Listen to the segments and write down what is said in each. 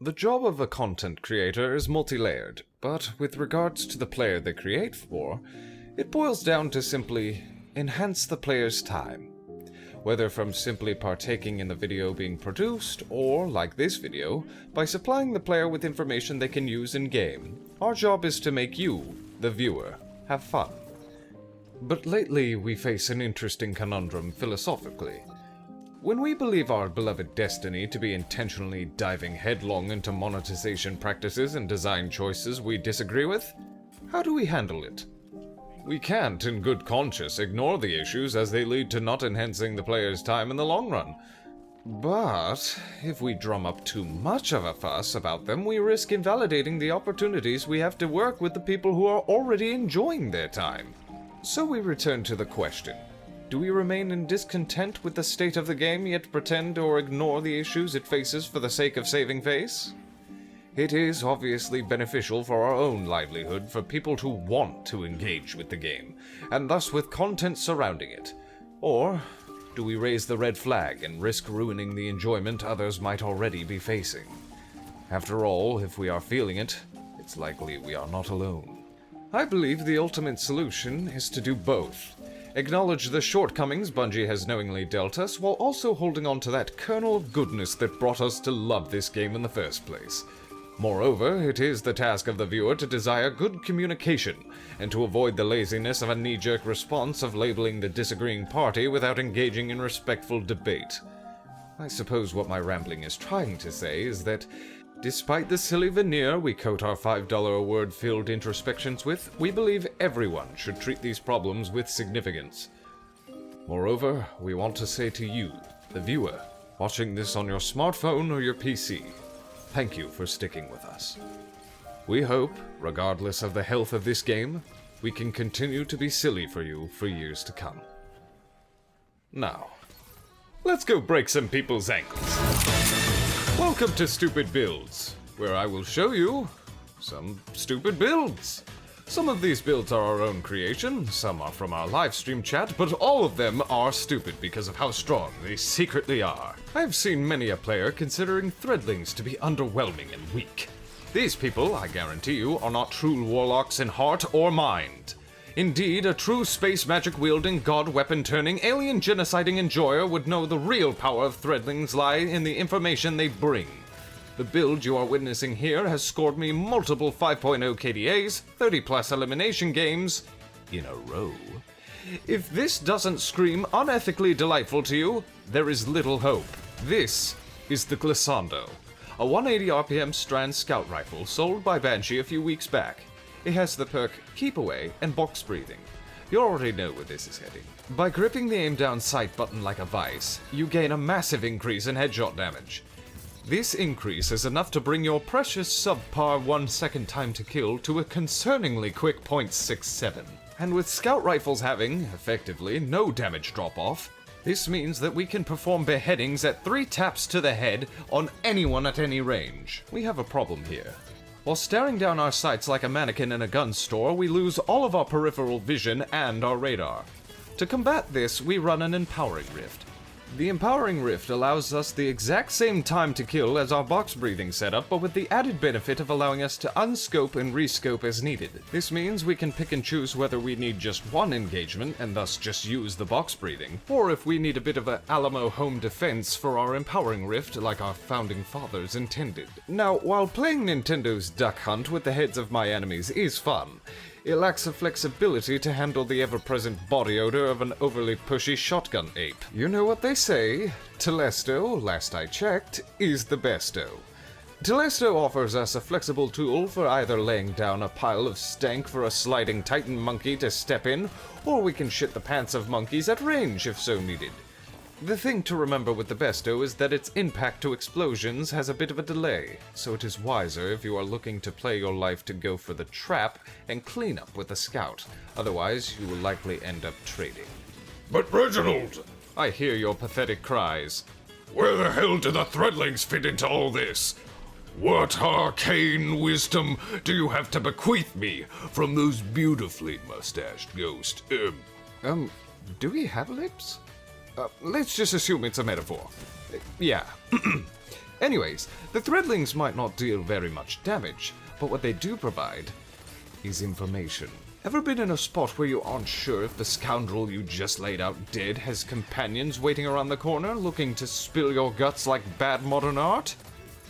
The job of a content creator is multi-layered, but with regards to the player they create for, it boils down to simply enhance the player's time. Whether from simply partaking in the video being produced, or, like this video, by supplying the player with information they can use in-game, our job is to make you, the viewer, have fun. But lately we face an interesting conundrum philosophically. When we believe our beloved destiny to be intentionally diving headlong into monetization practices and design choices we disagree with, how do we handle it? We can't, in good conscience, ignore the issues as they lead to not enhancing the player's time in the long run. But if we drum up too much of a fuss about them, we risk invalidating the opportunities we have to work with the people who are already enjoying their time. So we return to the question. Do we remain in discontent with the state of the game, yet pretend or ignore the issues it faces for the sake of saving face? It is obviously beneficial for our own livelihood for people to want to engage with the game, and thus with content surrounding it. Or do we raise the red flag and risk ruining the enjoyment others might already be facing? After all, if we are feeling it, it's likely we are not alone. I believe the ultimate solution is to do both. Acknowledge the shortcomings Bungie has knowingly dealt us, while also holding on to that kernel of goodness that brought us to love this game in the first place. Moreover, it is the task of the viewer to desire good communication, and to avoid the laziness of a knee-jerk response of labeling the disagreeing party without engaging in respectful debate. I suppose what my rambling is trying to say is that, despite the silly veneer we coat our $5-a-word-filled introspections with, we believe everyone should treat these problems with significance. Moreover, we want to say to you, the viewer, watching this on your smartphone or your PC, thank you for sticking with us. We hope, regardless of the health of this game, we can continue to be silly for you for years to come. Now, let's go break some people's ankles. Welcome to Stupid Builds, where I will show you some stupid builds. Some of these builds are our own creation, some are from our livestream chat, but all of them are stupid because of how strong they secretly are. I have seen many a player considering Threadlings to be underwhelming and weak. These people, I guarantee you, are not true warlocks in heart or mind. Indeed, a true space magic wielding, god weapon turning, alien genociding enjoyer would know the real power of Threadlings lie in the information they bring. The build you are witnessing here has scored me multiple 5.0 KDAs, 30 plus elimination games in a row. If this doesn't scream unethically delightful to you, there is little hope. This is the Glissando, a 180 RPM Strand scout rifle sold by Banshee a few weeks back. It has the perk Keep Away and Box Breathing. You already know where this is heading. By gripping the aim down sight button like a vice, you gain a massive increase in headshot damage. This increase is enough to bring your precious subpar 1 second time to kill to a concerningly quick .67. And with scout rifles having, effectively, no damage drop-off, this means that we can perform beheadings at 3 taps to the head on anyone at any range. We have a problem here. While staring down our sights like a mannequin in a gun store, we lose all of our peripheral vision and our radar. To combat this, we run an Empowering Rift. The Empowering Rift allows us the exact same time to kill as our box breathing setup, but with the added benefit of allowing us to unscope and rescope as needed. This means we can pick and choose whether we need just one engagement and thus just use the box breathing, or if we need a bit of an Alamo home defense for our Empowering Rift like our founding fathers intended. Now, while playing Nintendo's Duck Hunt with the heads of my enemies is fun, it lacks the flexibility to handle the ever-present body odor of an overly pushy shotgun ape. You know what they say, Telesto, last I checked, is the besto. Telesto offers us a flexible tool for either laying down a pile of stank for a sliding titan monkey to step in, or we can shit the pants of monkeys at range if so needed. The thing to remember with the besto is that its impact to explosions has a bit of a delay, so it is wiser if you are looking to play your life to go for the trap and clean up with the scout. Otherwise, you will likely end up trading. But Reginald! I hear your pathetic cries. Where the hell do the Threadlings fit into all this? What arcane wisdom do you have to bequeath me from those beautifully mustached ghosts? Do we have lips? Let's just assume it's a metaphor. Yeah. Anyways, the Threadlings might not deal very much damage, but what they do provide is information. Ever been in a spot where you aren't sure if the scoundrel you just laid out dead has companions waiting around the corner looking to spill your guts like bad modern art?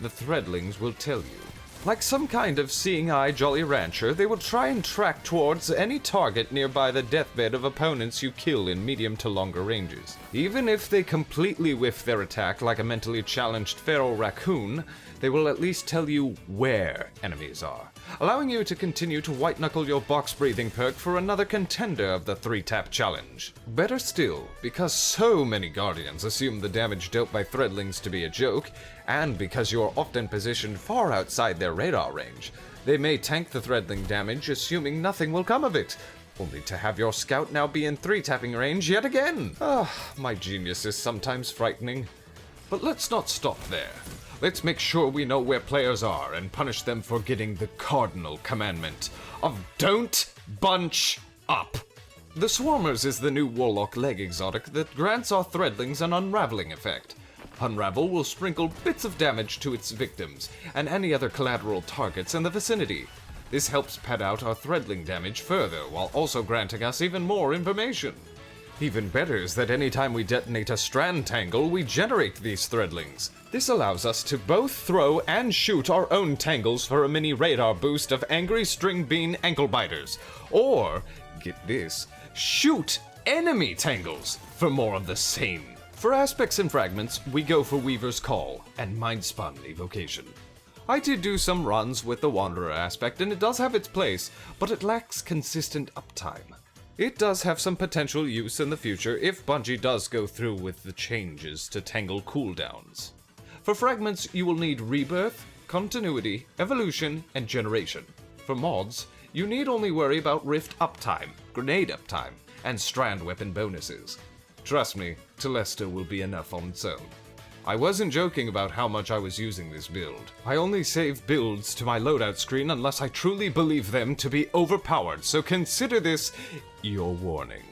The Threadlings will tell you. Like some kind of seeing-eye Jolly Rancher, they will try and track towards any target nearby the deathbed of opponents you kill in medium to longer ranges. Even if they completely whiff their attack like a mentally challenged feral raccoon, they will at least tell you where enemies are, allowing you to continue to white-knuckle your box-breathing perk for another contender of the 3-tap challenge. Better still, because so many Guardians assume the damage dealt by Threadlings to be a joke, and because you are often positioned far outside their radar range, they may tank the Threadling damage assuming nothing will come of it, only to have your scout now be in 3-tapping range yet again. My genius is sometimes frightening. But let's not stop there. Let's make sure we know where players are and punish them for getting the cardinal commandment of don't bunch up. The Swarmers is the new Warlock leg exotic that grants our Threadlings an unraveling effect. Unravel will sprinkle bits of damage to its victims and any other collateral targets in the vicinity. This helps pad out our Threadling damage further while also granting us even more information. Even better is that anytime we detonate a strand tangle, we generate these Threadlings. This allows us to both throw and shoot our own tangles for a mini radar boost of angry string bean ankle biters. Or, get this, shoot enemy tangles for more of the same. For aspects and fragments, we go for Weaver's Call and Mindspun Evocation. I did do some runs with the Wanderer aspect and it does have its place, but it lacks consistent uptime. It does have some potential use in the future if Bungie does go through with the changes to Tangle cooldowns. For fragments, you will need Rebirth, Continuity, Evolution, and Generation. For mods, you need only worry about Rift uptime, Grenade uptime, and Strand weapon bonuses. Trust me, Telesta will be enough on its own. I wasn't joking about how much I was using this build. I only save builds to my loadout screen unless I truly believe them to be overpowered, so consider this your warning.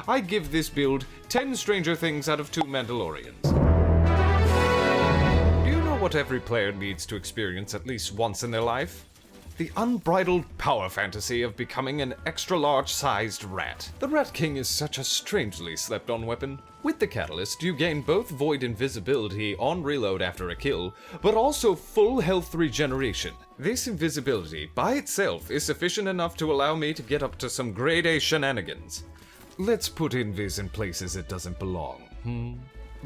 I give this build 10 Stranger Things out of 2 Mandalorians. Do you know what every player needs to experience at least once in their life? The unbridled power fantasy of becoming an extra-large-sized rat. The Rat King is such a strangely slept-on weapon. With the Catalyst, you gain both Void Invisibility on reload after a kill, but also full health regeneration. This invisibility, by itself, is sufficient enough to allow me to get up to some grade A shenanigans. Let's put Invis in places it doesn't belong,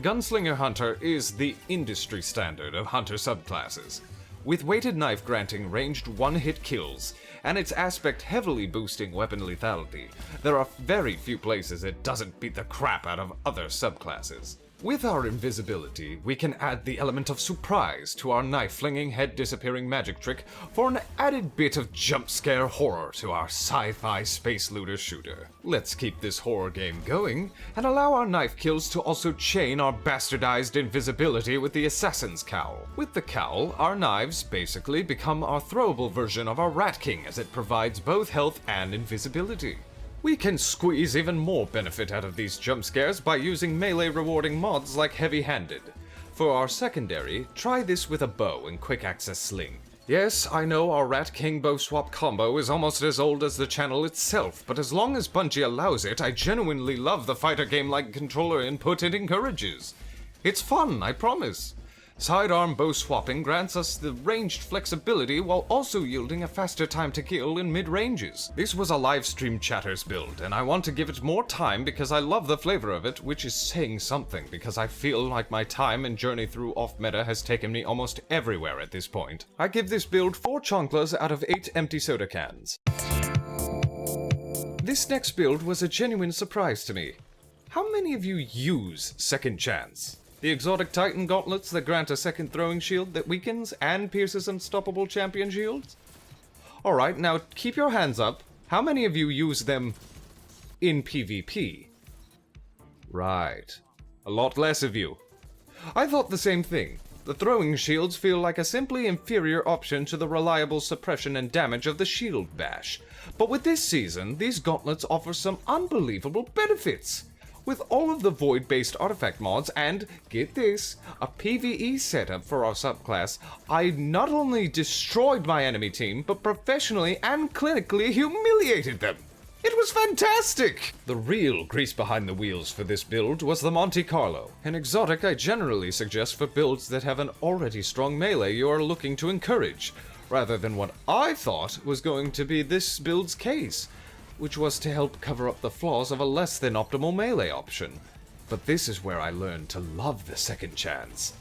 Gunslinger Hunter is the industry standard of Hunter subclasses, with weighted knife granting ranged one-hit kills, and its aspect heavily boosting weapon lethality. There are very few places it doesn't beat the crap out of other subclasses. With our invisibility, we can add the element of surprise to our knife-flinging, head-disappearing magic trick for an added bit of jump-scare horror to our sci-fi space looter shooter. Let's keep this horror game going, and allow our knife kills to also chain our bastardized invisibility with the Assassin's Cowl. With the cowl, our knives basically become our throwable version of our Rat King, as it provides both health and invisibility. We can squeeze even more benefit out of these jump scares by using melee rewarding mods like Heavy Handed. For our secondary, try this with a bow and quick access sling. Yes, I know our Rat King bow swap combo is almost as old as the channel itself, but as long as Bungie allows it, I genuinely love the fighter game-like controller input it encourages. It's fun, I promise. Sidearm bow swapping grants us the ranged flexibility while also yielding a faster time to kill in mid-ranges. This was a livestream chatters build, and I want to give it more time because I love the flavor of it, which is saying something because I feel like my time and journey through off-meta has taken me almost everywhere at this point. I give this build 4 chonklas out of 8 empty soda cans. This next build was a genuine surprise to me. How many of you use Second Chance? The exotic Titan gauntlets that grant a second throwing shield that weakens and pierces unstoppable champion shields? Alright, now keep your hands up. How many of you use them in PvP? Right. A lot less of you. I thought the same thing. The throwing shields feel like a simply inferior option to the reliable suppression and damage of the shield bash. But with this season, these gauntlets offer some unbelievable benefits. With all of the void-based artifact mods and, get this, a PvE setup for our subclass, I not only destroyed my enemy team, but professionally and clinically humiliated them. It was fantastic! The real grease behind the wheels for this build was the Monte Carlo, an exotic I generally suggest for builds that have an already strong melee you are looking to encourage, rather than what I thought was going to be this build's case, which was to help cover up the flaws of a less than optimal melee option. But this is where I learned to love the second chance.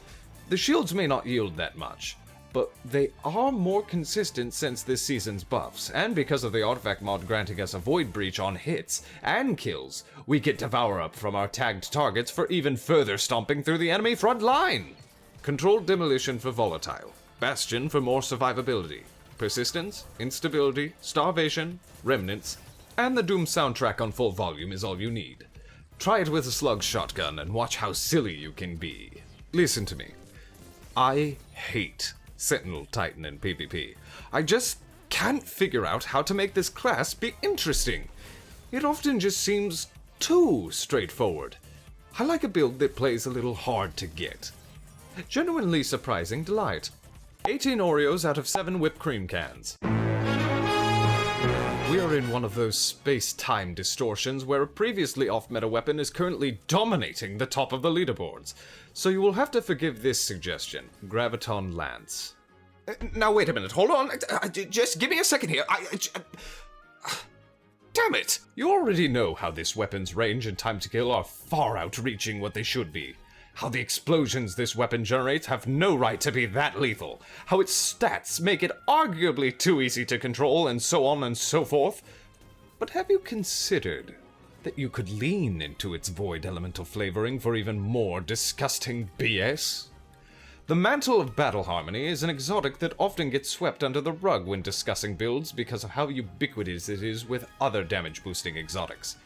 The shields may not yield that much, but they are more consistent since this season's buffs, and because of the artifact mod granting us a void breach on hits and kills, we get Devour Up from our tagged targets for even further stomping through the enemy front line. Controlled Demolition for volatile, Bastion for more survivability, Persistence, Instability, Starvation, Remnants, and the Doom soundtrack on full volume is all you need. Try it with a slug shotgun and watch how silly you can be. Listen to me. I hate Sentinel Titan in PvP. I just can't figure out how to make this class be interesting. It often just seems too straightforward. I like a build that plays a little hard to get. Genuinely surprising delight. 18 Oreos out of 7 whipped cream cans. We are in one of those space-time distortions where a previously off-meta weapon is currently dominating the top of the leaderboards, so you will have to forgive this suggestion, Graviton Lance. Now wait a minute, hold on, just give me a second here, damn it! You already know how this weapon's range and time to kill are far outreaching what they should be. How the explosions this weapon generates have no right to be that lethal. How its stats make it arguably too easy to control, and so on and so forth. But have you considered that you could lean into its void elemental flavoring for even more disgusting BS? The Mantle of Battle Harmony is an exotic that often gets swept under the rug when discussing builds because of how ubiquitous it is with other damage-boosting exotics.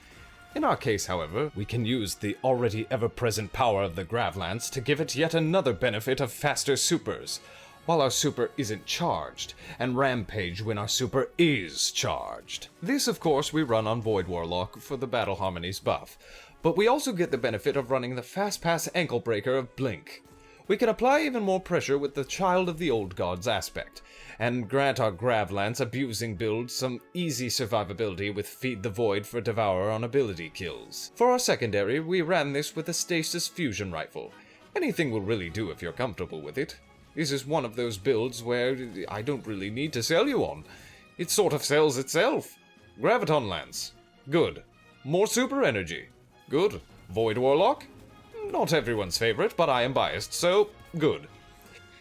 In our case, however, we can use the already ever-present power of the Gravlance to give it yet another benefit of faster supers, while our super isn't charged, and rampage when our super is charged. This, of course, we run on Void Warlock for the Battle Harmonies buff, but we also get the benefit of running the Fast Pass Ankle Breaker of Blink. We can apply even more pressure with the Child of the Old Gods aspect, and grant our Gravlance abusing build some easy survivability with Feed the Void for Devour on ability kills. For our secondary, we ran this with a Stasis Fusion Rifle. Anything will really do if you're comfortable with it. This is one of those builds where I don't really need to sell you on. It sort of sells itself. Graviton Lance. Good. More super energy. Good. Void Warlock? Not everyone's favorite, but I am biased, so good.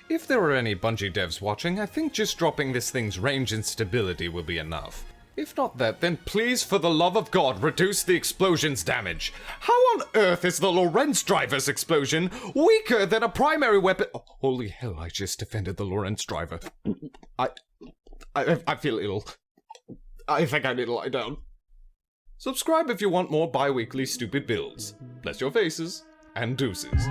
If there are any Bungie devs watching, I think just dropping this thing's range and stability will be enough. If not that, then please, for the love of God, reduce the explosion's damage. How on earth is the Lorentz driver's explosion weaker than a primary weapon? Oh, holy hell, I just defended the Lorentz driver. I feel ill. I think I need to lie down. Subscribe if you want more bi-weekly stupid builds. Bless your faces, and deuces.